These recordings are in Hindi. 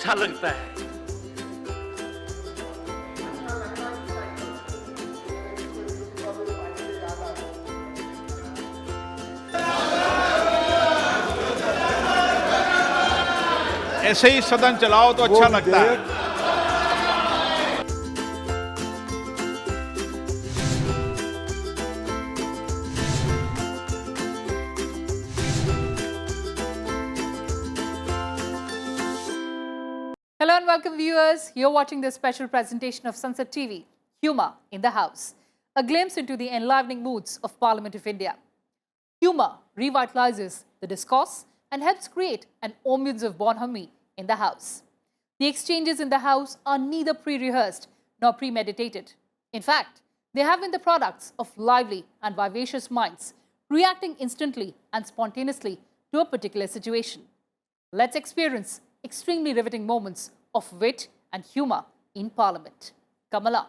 अच्छा लगता है। ऐसे ही सदन चलाओ तो अच्छा लगता है। Hello and welcome viewers. You're watching this special presentation of Sunset TV, Humour in the House, a glimpse into the enlivening moods of Parliament of India. Humour revitalizes the discourse and helps create an ambience of bonhomie in the House. The exchanges in the House are neither pre-rehearsed nor premeditated. In fact, they have been the products of lively and vivacious minds, reacting instantly and spontaneously to a particular situation. Let's experience extremely riveting moments of wit and humour in Parliament. Come along.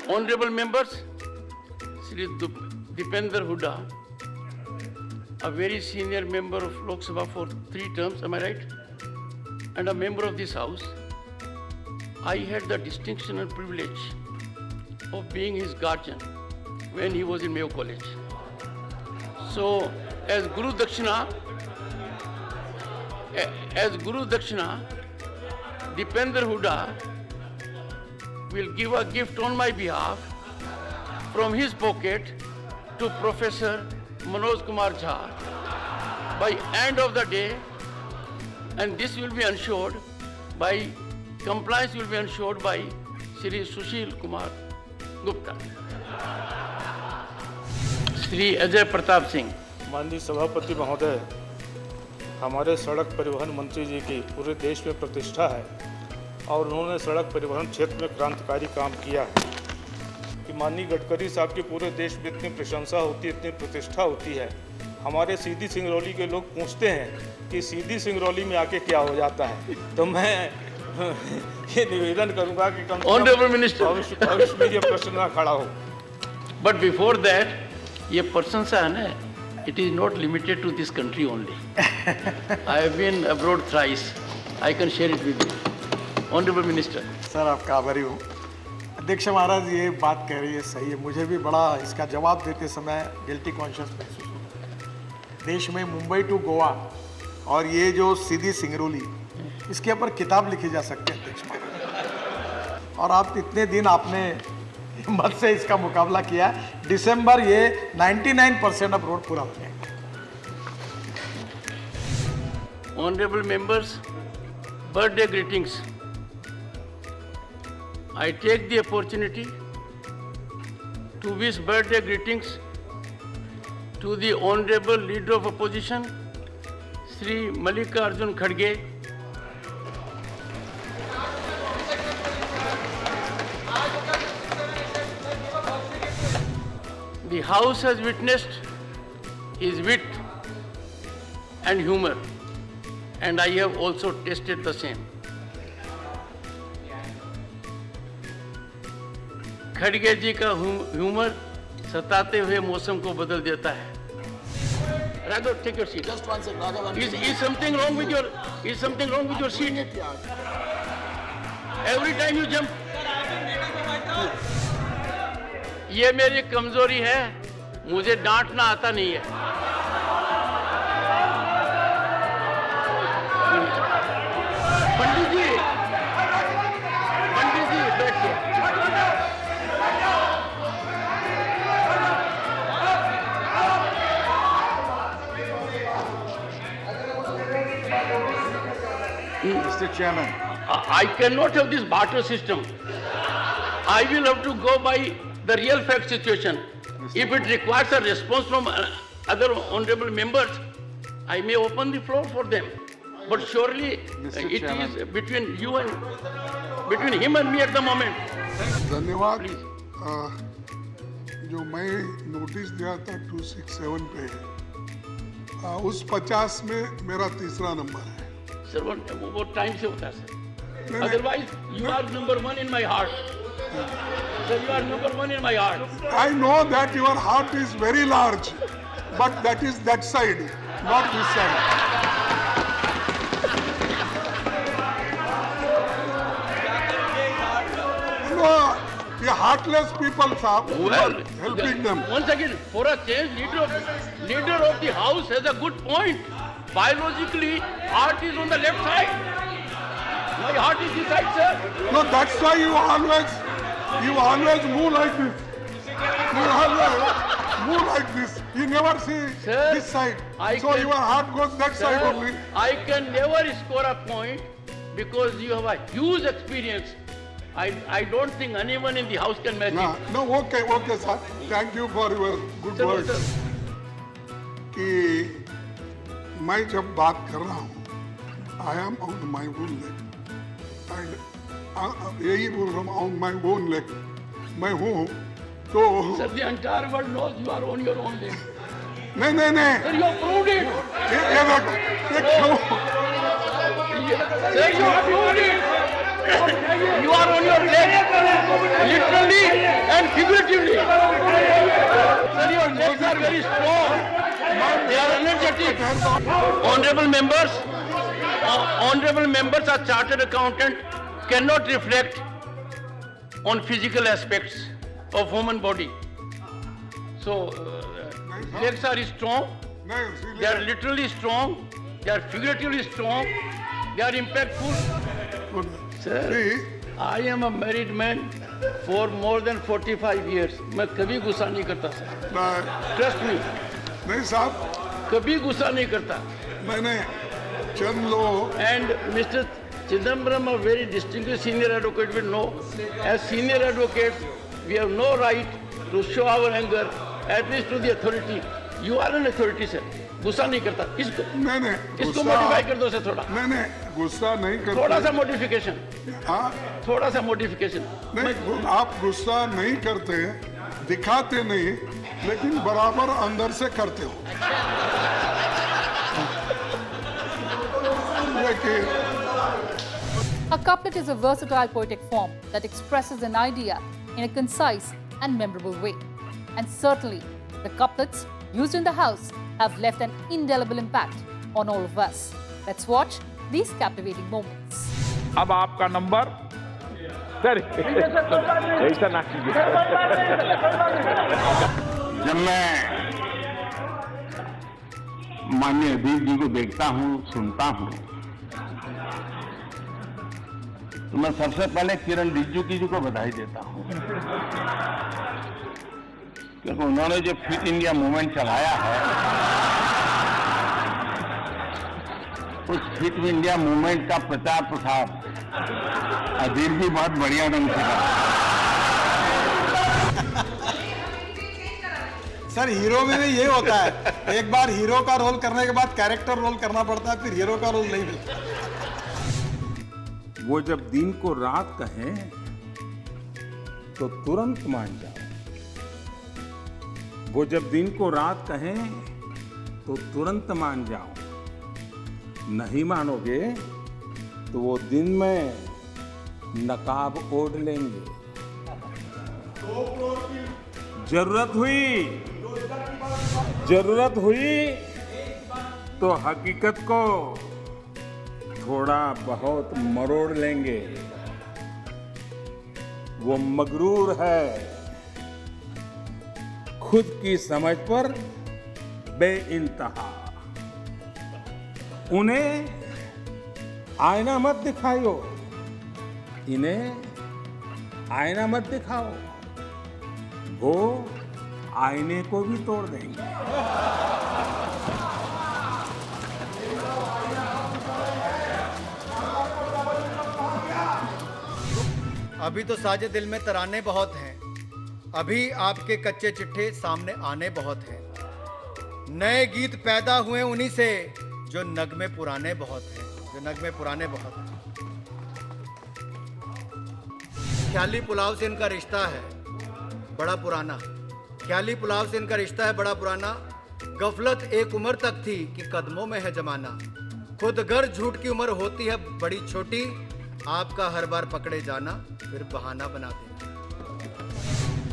Honorable members, Shri Dipender Hooda, a very senior member of Lok Sabha for 3 terms, am I right? And a member of this House. I had the distinction and privilege of being his guardian when he was in Mayo College. So, as Guru Dakshina, Dipender Hooda will give a gift on my behalf from his pocket to Professor Manoj Kumar Jha by end of the day, and this will be ensured by compliance will be ensured by Shri Sushil Kumar Gupta. Shri Ajay Pratap Singh. माननीय सभापति महोदय, हमारे सड़क परिवहन मंत्री जी की पूरे देश में प्रतिष्ठा है और उन्होंने सड़क परिवहन क्षेत्र में क्रांतिकारी काम किया है कि माननीय गडकरी साहब की पूरे देश में इतनी प्रशंसा होती है, इतनी प्रतिष्ठा होती है। हमारे सीधी सिंगरौली के लोग पूछते हैं कि सीधी सिंगरौली में आके क्या हो जाता है, तो मैं ये निवेदन करूंगा कि कम ऑनरेबल मिनिस्टर भविष्य में ये प्रश्न ना खड़ा हो। बट बिफोर दैट, ये प्रशंसा है ना, it is not limited to this country only. I have been abroad thrice. I can share it with you. Honorable Minister. Sir, आपका आभारी हूँ। अध्यक्ष महाराज ये बात कह रही है सही है, मुझे भी बड़ा इसका जवाब देते समय गिल्टी कॉन्शियस महसूस होता है। देश में मुंबई टू गोवा और ये जो सीधी सिंगरौली, इसके ऊपर किताब लिखी जा सकती है अध्यक्ष महाराज। और आप इतने दिन आपने हिम्मत से इसका मुकाबला किया, दिसंबर ये 99% ऑफ रोड पूरा हो जाएगा। Honorable members, birthday greetings. I take the opportunity to wish birthday greetings to the Honorable Leader of Opposition, Shri Mallikarjun Kharge. The House has witnessed his wit and humor, and I have also tasted the same. खड़गे जी का ह्यूमर सताते हुए मौसम को बदल देता है। Raghav, take your seat. Just one second, Raghav. Is something wrong with your seat? Every time you jump. ये मेरी कमजोरी है, मुझे डांटना आता नहीं है। पंडित जी बैठिए। Mr. Chairman, I cannot have this barter system. I will have to go by the real fact situation. If it requires a response from other honorable members, I may open the floor for them. But surely it is between him and me at the moment. धन्यवाद। जो मैं नोटिस दिया था 267 पे, उस 50 में मेरा तीसरा नंबर है। सर वो टाइम से होता है sir. Otherwise you are number 1 in my heart. Sir, you are number one in my heart. I know that your heart is very large, but that is that side, not this side. No, the heartless people, sir, you are helping them. Once again, for a change, leader of the house has a good point. Biologically, heart is on the left side. My heart is this side, sir. No, that's why you always move like this. You always move like this. You never see Sir, this side. I So can- your heart goes that side Sir, only. I can never score a point because you have a huge experience. I don't think anyone in the house can match No, it. no, okay, sir. Thank you for your good Sir, words. sir. कि मैं जब बात कर रहा हूँ, I am on my own leg. And यही बोल रहा हूँ on my own leg. मैं हूँ तो Sir, the entire world knows you are on your own leg. नहीं Sir, you have proved it. ये देखो ये क्यों Sir, you have proved it. You are on your leg, literally and figuratively. Sir, your legs are very strong. They are energetic. Honorable members, a chartered accountant cannot reflect on physical aspects of human body. So, legs are strong. नहीं They are literally strong. They are figuratively strong. They are impactful. Sir, See, I am a married man for more than 45 years. मैं कभी गुस्सा नहीं करता सर. Trust me, नहीं साहब कभी गुस्सा नहीं करता. मैंने चंद लोग And Mr. Chidambaram, a very distinguished senior advocate, will know. As senior advocates, we have no right to show our anger, at least to the authority. You are an authority, sir. गुस्सा नहीं करता. इसको modify कर दो सर थोड़ा. मैंने गुस्सा नहीं करते थोड़ा सा modification. हाँ थोड़ा सा modification. नहीं आप गुस्सा नहीं करते दिखाते नहीं लेकिन बराबर अंदर से करते हो लेकिन A couplet is a versatile poetic form that expresses an idea in a concise and memorable way. And certainly, the couplets used in the house have left an indelible impact on all of us. Let's watch these captivating moments. अब आपका नंबर सर ऐसा ना कीजिए जब मैं माननीय अधीर जी को देखता हूँ सुनता हूँ तो मैं सबसे पहले किरण रिजिजू जी को बधाई देता हूँ क्योंकि उन्होंने जो फिट इंडिया मूवमेंट चलाया है उस फिट इंडिया मूवमेंट का प्रचार प्रसार अधीर जी बहुत बढ़िया ढंग से कर सर हीरो में भी ये होता है एक बार हीरो का रोल करने के बाद कैरेक्टर रोल करना पड़ता है फिर हीरो का रोल नहीं मिलता वो जब दिन को रात कहें तो तुरंत मान जाओ वो जब दिन को रात कहें तो तुरंत मान जाओ नहीं मानोगे तो वो दिन में नकाब ओढ़ लेंगे जरूरत हुई तो हकीकत को थोड़ा बहुत मरोड़ लेंगे वो मगरूर है खुद की समझ पर बेइंतहा उन्हें आईना मत दिखाओ इन्हें आईना मत दिखाओ वो आईने को भी तोड़ देंगे अभी तो साजे दिल में तराने बहुत हैं, अभी आपके कच्चे चिट्ठे सामने आने बहुत हैं। नए गीत पैदा हुए उन्हीं से जो नगमे पुराने बहुत हैं। ख्याली पुलाव से इनका रिश्ता है बड़ा पुराना। गफलत एक उम्र तक थी कि कदमों में है जमाना। खुद गर्ज झूठ की उम्र होती है बड़ी छोटी, आपका हर बार पकड़े जाना फिर बहाना बना देना।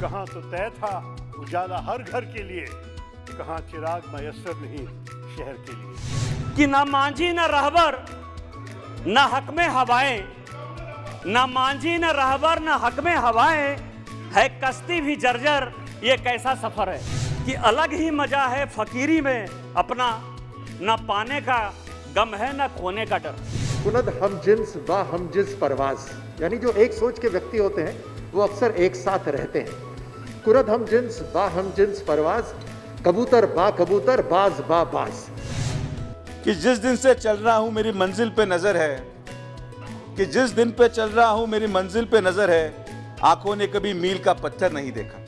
कहाँ तो तय था उजाला हर घर के लिए, कहाँ चिराग मयस्सर नहीं शहर के लिए। कि ना मांझी ना रहबर ना हक में हवाएं, ना मांझी ना रहबर ना हक में हवाएं, है कश्ती भी जर्जर ये कैसा सफर है। कि अलग ही मजा है फकीरी में अपना, ना पाने का गम है ना खोने का डर। कुनद हम जिन्स बा हम जिन्स परवाज, यानी जो एक सोच के व्यक्ति होते हैं वो अक्सर एक साथ रहते हैं। कुनद हम जिन्स बा हम जिन्स परवाज, कबूतर बा कबूतर बाज बा बाज। कि जिस दिन से चल रहा हूं मेरी मंजिल पे नजर है, कि जिस दिन पे चल रहा हूं मेरी मंजिल पे नजर है, आंखों ने कभी मील का पत्थर नहीं देखा।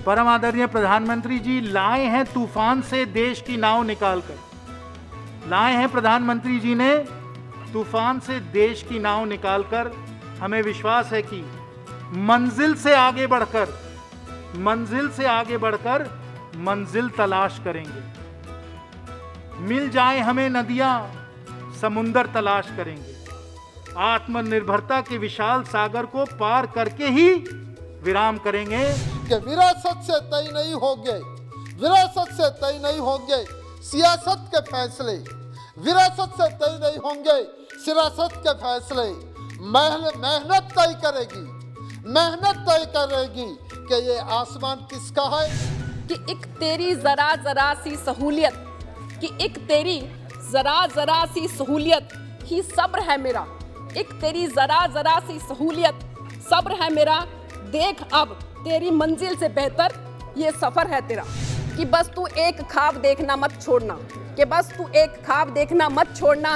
परम आदरणीय प्रधानमंत्री जी लाए हैं तूफान से देश की नाव निकालकर, लाए हैं प्रधानमंत्री जी ने तूफान से देश की नाव निकालकर। हमें विश्वास है कि मंजिल से आगे बढ़कर मंजिल तलाश करेंगे। मिल जाए हमें नदियां समुंदर तलाश करेंगे। आत्मनिर्भरता के विशाल सागर को पार करके ही विराम करेंगे। कि विरासत से तय नहीं होंगे, विरासत से तय नहीं होंगे सियासत के फैसले, विरासत से तय नहीं होंगे सियासत के फैसले। मेहनत तय करेगी, मेहनत तय करेगी कि ये आसमान किसका है। कि एक तेरी जरा जरा सी सहूलियत, कि एक तेरी जरा सी सहूलियत ही सब्र है मेरा, एक तेरी जरा सी सहूलियत सब्र है मेरा। देख अब तेरी मंजिल से बेहतर ये सफर है तेरा। कि बस तू एक ख्वाब देखना मत छोड़ना, कि बस तू एक ख्वाब देखना मत छोड़ना।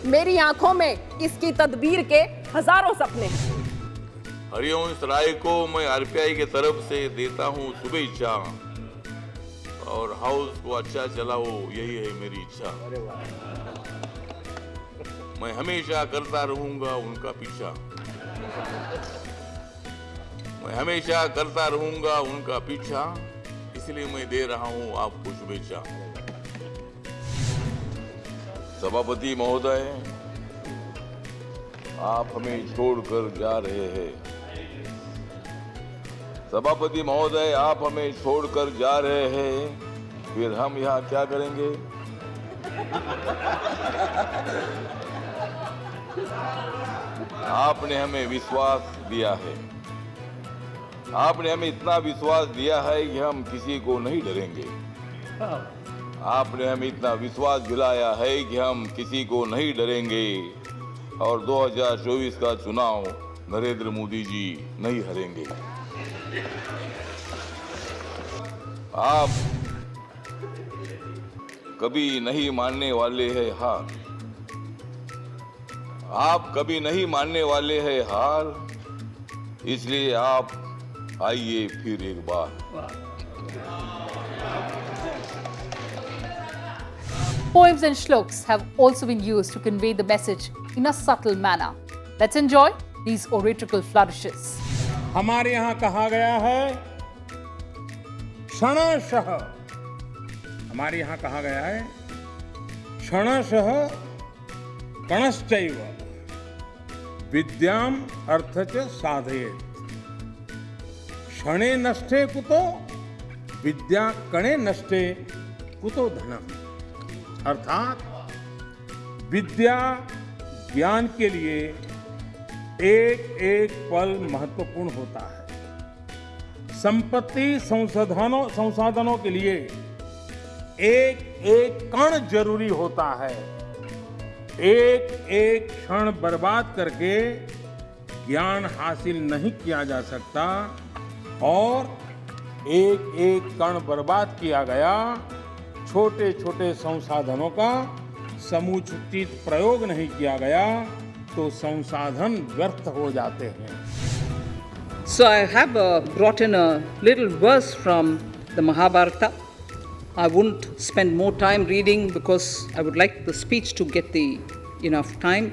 मेरी आंखों में इसकी तदबीर के हजारों सपने हैं। हरिवंश राय को मैं आरपीआई की तरफ से देता हूँ शुभेच्छा, और हाउस को अच्छा चलाओ यही है मेरी इच्छा। मैं हमेशा करता रहूंगा उनका पीछा, मैं हमेशा करता रहूंगा उनका पीछा, इसलिए मैं दे रहा हूं आपको शुभेच्छा। सभापति महोदय, आप हमें छोड़कर जा रहे हैं। सभापति महोदय, आप हमें छोड़कर जा रहे हैं, फिर हम यहाँ क्या करेंगे? आपने हमें विश्वास दिया है, आपने हमें इतना विश्वास दिया है कि हम किसी को नहीं डरेंगे। आपने हमें इतना विश्वास दिलाया है कि हम किसी को नहीं डरेंगे, और 2024 का चुनाव नरेंद्र मोदी जी नहीं हारेंगे। आप कभी नहीं मानने वाले हैं हार, आप कभी नहीं मानने वाले हैं हार, इसलिए आप आइए फिर एक बार। Poems and shloks have also been used to convey the message in a subtle manner. Let's enjoy these oratorical flourishes. हमारे यहाँ कहा गया है क्षणशः, हमारे यहाँ कहा गया है क्षणशः कणश्चैव विद्याम अर्थच साधयेत्। क्षणे नष्टे कुतो विद्या कणे नष्टे कुतो धनम। अर्थात विद्या ज्ञान के लिए एक एक पल महत्वपूर्ण होता है। संपत्ति संसाधनों के लिए एक एक कण जरूरी होता है। एक एक क्षण बर्बाद करके ज्ञान हासिल नहीं किया जा सकता, और एक एक कण बर्बाद किया गया, छोटे छोटे संसाधनों का समुचित प्रयोग नहीं किया गया तो संसाधन व्यर्थ हो जाते हैं। So I have brought in a little verse from the Mahabharata. I won't spend more time reading because I would like the speech to get the enough time.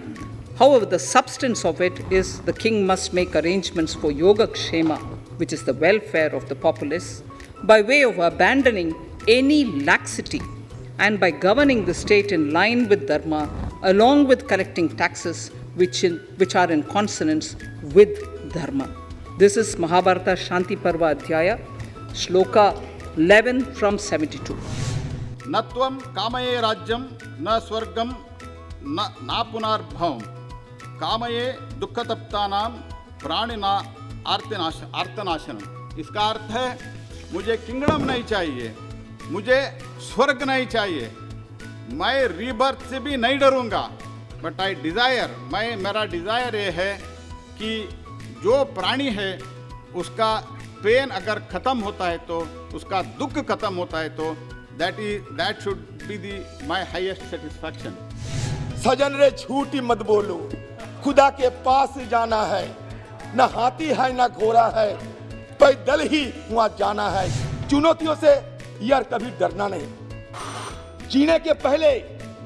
However, the substance of it is the king must make arrangements for Yoga Kshema, which is the welfare of the populace, by way of abandoning any laxity and by governing the state in line with Dharma, along with collecting taxes which are in consonance with Dharma. This is Mahabharata Shanti Parva Adhyaya, Shloka 11 from 72. न त्वं कामये राज्यं न स्वर्गं न पुनर्भवं कामये दुःखतप्तानां प्राणिना आर्तनाशनम। इसका अर्थ है मुझे किंगडम नहीं चाहिए, मुझे स्वर्ग नहीं चाहिए, मैं रीबर्थ से भी नहीं डरूंगा, बट आई डिज़ायर, मेरा डिज़ायर ये है कि जो प्राणी है उसका पेन अगर ख़त्म होता है तो, उसका दुख ख़त्म होता है तो that should be my highest satisfaction. सजन रे झूठी मत बोलो, खुदा के पास जाना है, न हाथी है न घोड़ा है, पैदल ही वहां जाना है। चुनौतियों से यार कभी डरना नहीं, जीने के पहले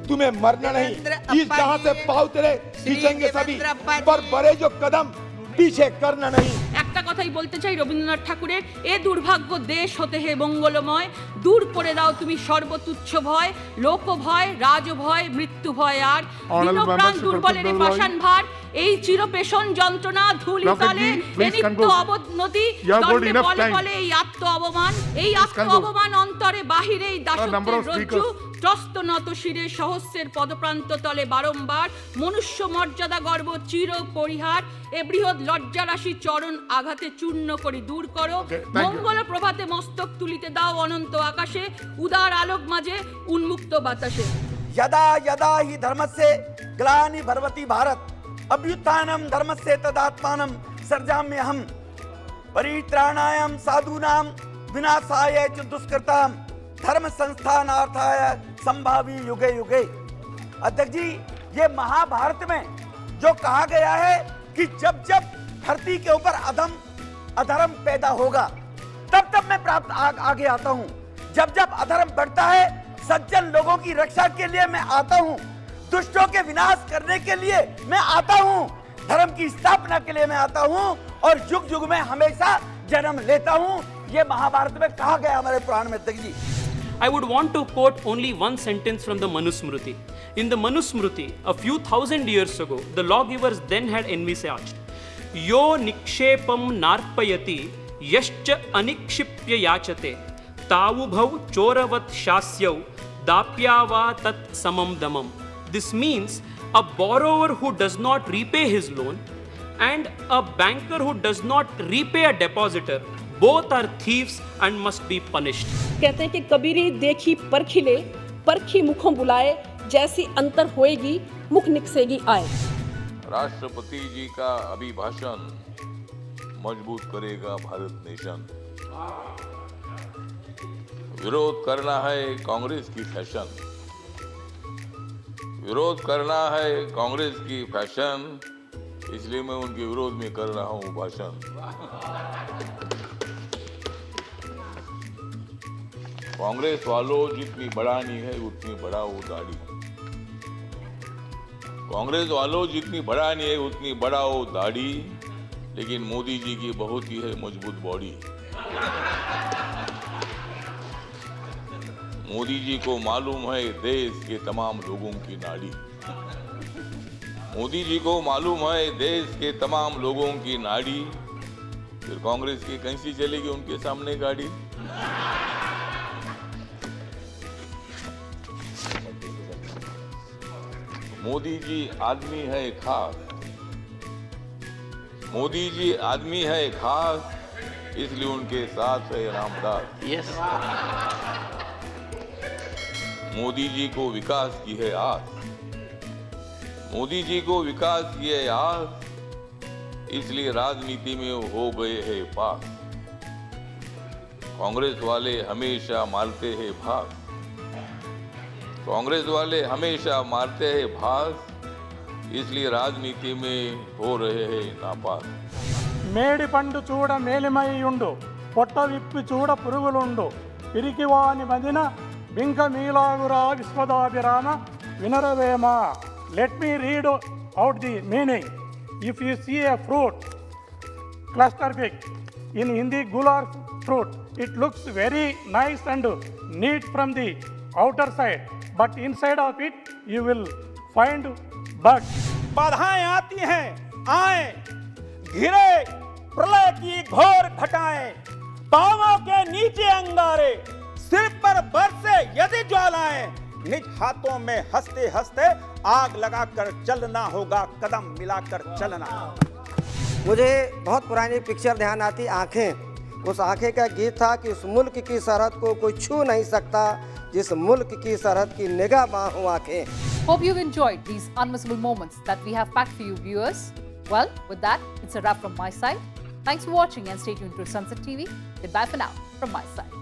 तुम्हें मरना नहीं। इस जहां से पाँव तेरे खींचेंगे सभी, पर बड़े जो कदम पीछे करना नहीं। একটা কথাই বলতে চাই রবীন্দ্রনাথ ঠাকুরের, এ দুর্ভাগ্য দেশ হতে হে মঙ্গলময়, দূর করে দাও তুমি সর্বতুচ্ছ ভয়, লোক ভয়, রাজ ভয়, মৃত্যু ভয়, আর দীনপ্রাণ দুর্বলের পাষাণ ভার, এই চিরপেশন যন্ত্রণা ধূলিতলে নিত্য অবনতি, দণ্ডে বলে বলে এই আত্ম অবমান, এই আত্ম অবমান অন্তরে বাহিরে এই দাসত্বের রজ্জু, ত্রস্ত নত শিরে সহস্রের পদপ্রান্ত তলে বারংবার, মনুষ্য মর্যাদা গর্ব চির পরিহার, এ বৃহৎ লজ্জারাশি চরণ আঘাতে চূর্ণ করে দূর করো, মঙ্গল প্রভাতে মস্তক তুলিতে দাও অনন্ত আকাশে, উদার আলোক মাঝে উন্মুক্ত বাতাসে। यदा यदा हि धर्मस्य ग्लानि भवति भारत अभ्युत्थानं धर्मस्य तदात्मानं सर्जाम्यहम् परित्राणाय साधूनां विनाशाय च दुष्कृतां धर्म संस्थानार्थाय संभावी युगे युगे। अध्यक्ष जी, ये महाभारत में जो कहा गया है कि जब जब धरती के ऊपर अधर्म पैदा होगा तब तब मैं प्राप्त आगे आता हूँ। जब जब अधर्म बढ़ता है सज्जन लोगों की रक्षा के लिए मैं आता हूँ, दुष्टों के विनाश करने के लिए मैं आता हूँ, धर्म की स्थापना के लिए मैं आता हूँ और युग युग में हमेशा जन्म लेता हूँ। ये महाभारत में कहा गया हमारे पुराण में। अध्यक्ष जी, I would want to quote only one sentence from the Manusmriti. In the Manusmriti, a few thousand years ago, the lawgivers then had envisaged, Yo nikshepam narpayati yascha anikshipya yachate tavubhav choravat shasyav dapyava tat samam damam. This means a borrower who does not repay his loan and a banker who does not repay a depositor, both are thieves and must be punished. कहते हैं कि कबीरी देखी परखी ले, परखी मुखों बुलाए, जैसी अंतर होएगी मुख निकसेगी आए। राष्ट्रपति जी का अभिभाषण मजबूत करेगा भारत नेशन। विरोध करना है कांग्रेस की फैशन, विरोध करना है कांग्रेस की फैशन, इसलिए मैं उनके विरोध में कर रहा हूं भाषण। कांग्रेस वालों, जितनी बढ़ानी है उतनी बढ़ाओ दाढ़ी। कांग्रेस वालों, जितनी बढ़ानी है उतनी बढ़ाओ दाढ़ी, लेकिन मोदी जी की बहुत ही है मजबूत बॉडी। मोदी जी को मालूम है देश के तमाम लोगों की नाड़ी। मोदी जी को मालूम है देश के तमाम लोगों की नाड़ी, फिर कांग्रेस की कैसी चलेगी उनके सामने गाड़ी। मोदी जी आदमी है खास, मोदी जी आदमी है खास, इसलिए उनके साथ है रामदास। Yes. मोदी जी को विकास की है आस, मोदी जी को विकास की है आस, इसलिए राजनीति में हो गए हैं पास। कांग्रेस वाले हमेशा मारते हैं भाग, कांग्रेस वाले हमेशा मारते हैं भाग, इसलिए राजनीति में हो रहे हैं नापास। మేడి పండు చూడ మేలిమయ్యుండు, పొట్ట విప్పి చూడ పురుగులుండు, పిరికివాని మదిన బింక మీలాగురా విశ్వదాభిరామ వినరవేమ. Let me read out the meaning. If you see a fruit, cluster big, in Hindi gular fruit, it looks very nice and neat from the outer side, but inside of it you will find bugs. बाधाएं आती हैं, आए, घिरे, प्रलय की घोर घटाएं, पांवों के नीचे अंगारे, सिर पर बरसे यदि ज्वालाएं, निज हाथों में हंसते हंसते आग लगाकर चलना होगा, कदम मिलाकर चलना। मुझे बहुत पुरानी पिक्चर ध्यान आती, आंखें। उस आंखें का गीत था कि उस मुल्क की सरहद को कोई छू नहीं सकता जिस मुल्क की सरहद की निगाह हो आंखें। Hope you've enjoyed these unmissable moments that we have packed for you, viewers. Well, with that, it's a wrap from my side. Thanks for watching and stay tuned to Sunset TV. Goodbye for now from my side.